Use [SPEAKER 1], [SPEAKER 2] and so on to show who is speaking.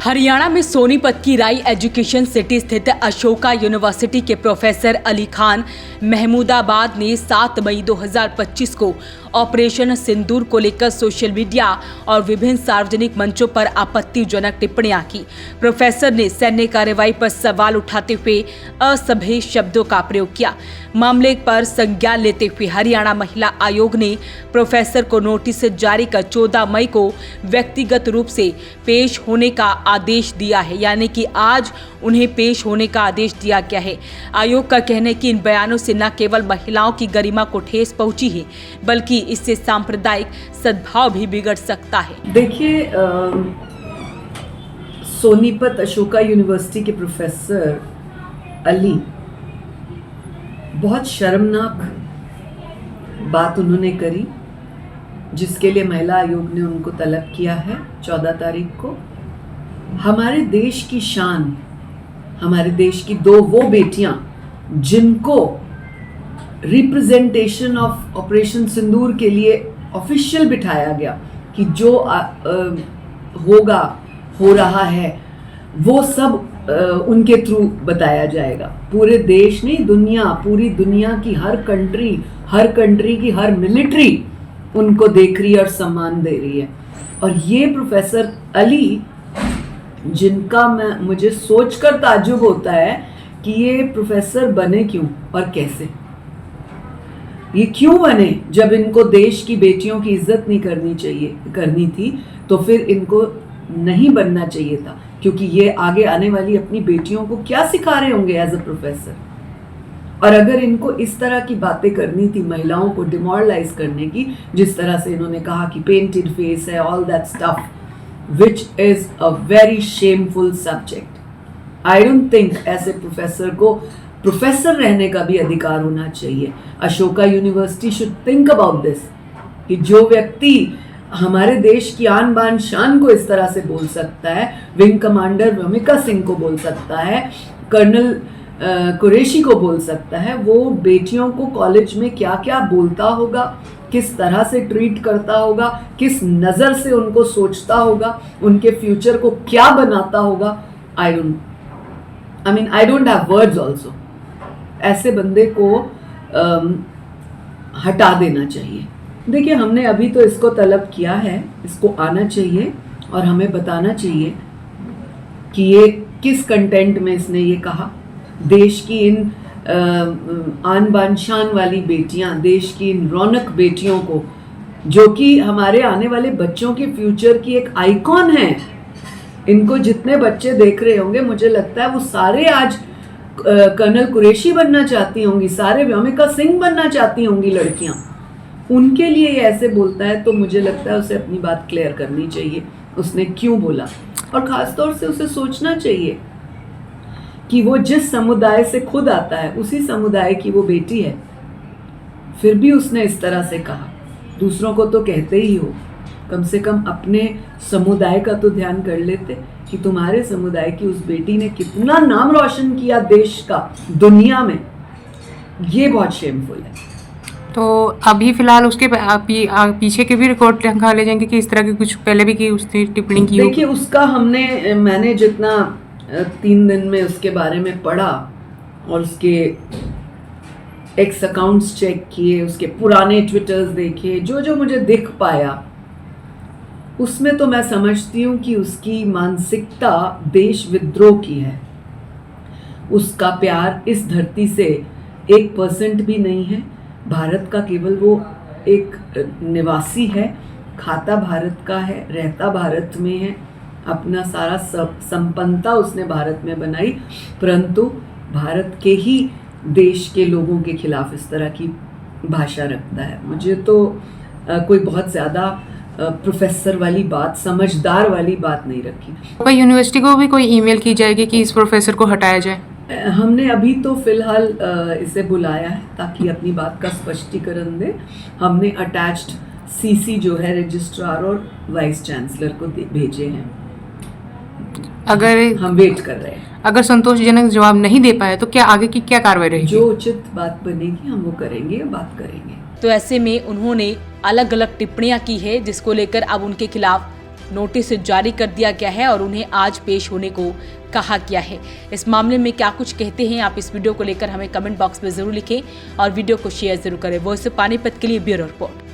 [SPEAKER 1] हरियाणा में सोनीपत की राई एजुकेशन सिटी स्थित अशोका यूनिवर्सिटी के प्रोफेसर अली खान महमूदाबाद ने 7 मई 2025 को ऑपरेशन सिंदूर को लेकर सोशल मीडिया और विभिन्न सार्वजनिक मंचों पर आपत्तिजनक टिप्पणियां की। प्रोफेसर ने सैन्य कार्रवाई पर सवाल उठाते हुए असभ्य शब्दों का प्रयोग किया। मामले पर संज्ञान लेते हुए हरियाणा महिला आयोग ने प्रोफेसर को नोटिस जारी कर 14 मई को व्यक्तिगत रूप से पेश होने का आदेश दिया है, यानी कि आज उन्हें पेश होने का आदेश दिया गया है। आयोग का कहना है कि इन बयानों से न केवल महिलाओं की गरिमा को ठेस पहुंची है, बल्कि इससे सांप्रदायिक सद्भाव भी बिगड़ सकता है।
[SPEAKER 2] देखिए, सोनीपत अशोका यूनिवर्सिटी के प्रोफेसर अली, बहुत शर्मनाक बात उन्होंने करी, जिसके लिए महिला आयोग ने उनको तलब किया है 14 तारीख को। हमारे देश की शान, हमारे देश की दो वो बेटियां जिनको रिप्रेजेंटेशन ऑफ ऑपरेशन सिंदूर के लिए ऑफिशियल बिठाया गया कि जो होगा, हो रहा है, वो सब उनके थ्रू बताया जाएगा। पूरे देश नहीं, दुनिया, पूरी दुनिया की हर कंट्री की हर मिलिट्री उनको देख रही है और सम्मान दे रही है। और ये प्रोफेसर अली, जिनका मुझे सोचकर ताज्जुब होता है कि ये प्रोफेसर बने क्यों और कैसे। ये क्यों बने जब इनको देश की बेटियों की इज्जत नहीं करनी थी, तो फिर इनको नहीं बनना चाहिए था, क्योंकि ये आगे आने वाली अपनी बेटियों को क्या सिखा रहे होंगे एज अ प्रोफेसर। और अगर इनको इस तरह की बातें करनी थी, महिलाओं को डिमोरलाइज करने की, जिस तरह से इन्होंने कहा कि पेंटेड फेस है, all that stuff, which is a very shameful subject. I don't think ऐसे प्रोफेसर को प्रोफेसर रहने का भी अधिकार होना चाहिए। Ashoka university should think about this, कि जो व्यक्ति हमारे देश की आन बान शान को इस तरह से बोल सकता है, विंग कमांडर व्योमिका सिंह को बोल सकता है, कर्नल कुरैशी को बोल सकता है, वो बेटियों को कॉलेज में क्या क्या बोलता होगा, किस तरह से ट्रीट करता होगा, किस नज़र से उनको सोचता होगा, उनके फ्यूचर को क्या बनाता होगा। I don't have words also. ऐसे बंदे को हटा देना चाहिए। देखिए, हमने अभी तो इसको तलब किया है, इसको आना चाहिए और हमें बताना चाहिए कि ये किस कंटेंट में इसने ये कहा। देश की इन आन बान शान वाली बेटियां, देश की इन रौनक बेटियों को, जो कि हमारे आने वाले बच्चों के फ्यूचर की एक आइकॉन है, इनको जितने बच्चे देख रहे होंगे, मुझे लगता है वो सारे आज कर्नल कुरैशी बनना चाहती होंगी, सारे व्योमिका सिंह बनना चाहती होंगी लड़कियां। उनके लिए ये ऐसे बोलता है, तो मुझे लगता है उसे अपनी बात क्लियर करनी चाहिए, उसने क्यों बोला। और खासतौर से उसे सोचना चाहिए कि वो जिस समुदाय से खुद आता है, उसी समुदाय की वो बेटी है, फिर भी उसने इस तरह से कहा। दूसरों को तो कहते ही हो, कम से कम अपने समुदाय का तो ध्यान कर लेते कि तुम्हारे समुदाय की उस बेटी ने कितना नाम रोशन किया देश का, दुनिया में। ये बहुत शेमफुल है।
[SPEAKER 3] तो अभी फिलहाल उसके पीछे के भी रिकॉर्ड निकाले जाएंगे कि इस तरह की कुछ पहले भी की उसने टिप्पणी की।
[SPEAKER 2] देखिए, उसका मैंने जितना 3 दिन में उसके बारे में पढ़ा और उसके एक्स अकाउंट्स चेक किए, उसके पुराने ट्विटर्स देखे, जो मुझे दिख पाया, उसमें तो मैं समझती हूँ कि उसकी मानसिकता देश विद्रोह की है। उसका प्यार इस धरती से 1% भी नहीं है। भारत का केवल वो एक निवासी है, खाता भारत का है, रहता भारत में है, अपना सारा संपन्नता उसने भारत में बनाई, परंतु भारत के ही देश के लोगों के खिलाफ इस तरह की भाषा रखता है। मुझे तो कोई बहुत ज़्यादा प्रोफेसर वाली बात, समझदार वाली बात नहीं रखी।
[SPEAKER 3] कोई यूनिवर्सिटी को भी कोई ईमेल की जाएगी कि इस प्रोफेसर को हटाया जाए?
[SPEAKER 2] हमने अभी तो फिलहाल इसे बुलाया है ताकि अपनी बात का स्पष्टीकरण दे। हमने अटैच्ड सीसी जो है रजिस्ट्रार और वाइस चांसलर को भेजे हैं।
[SPEAKER 3] अगर
[SPEAKER 2] हम वेट कर रहे हैं।
[SPEAKER 3] अगर संतोषजनक जवाब नहीं दे पाए तो क्या आगे की क्या कार्रवाई रहेगी?
[SPEAKER 2] जो उचित बात बनेगी हम वो करेंगे, बात करेंगे।
[SPEAKER 1] तो ऐसे में उन्होंने अलग अलग टिप्पणियां की है, जिसको लेकर अब उनके खिलाफ नोटिस जारी कर दिया गया है और उन्हें आज पेश होने को कहा गया है। इस मामले में क्या कुछ कहते हैं आप इस वीडियो को लेकर हमें कमेंट बॉक्स में जरूर लिखें और वीडियो को शेयर जरूर करें। वॉइस ऑफ पानीपत के लिए ब्यूरो रिपोर्ट।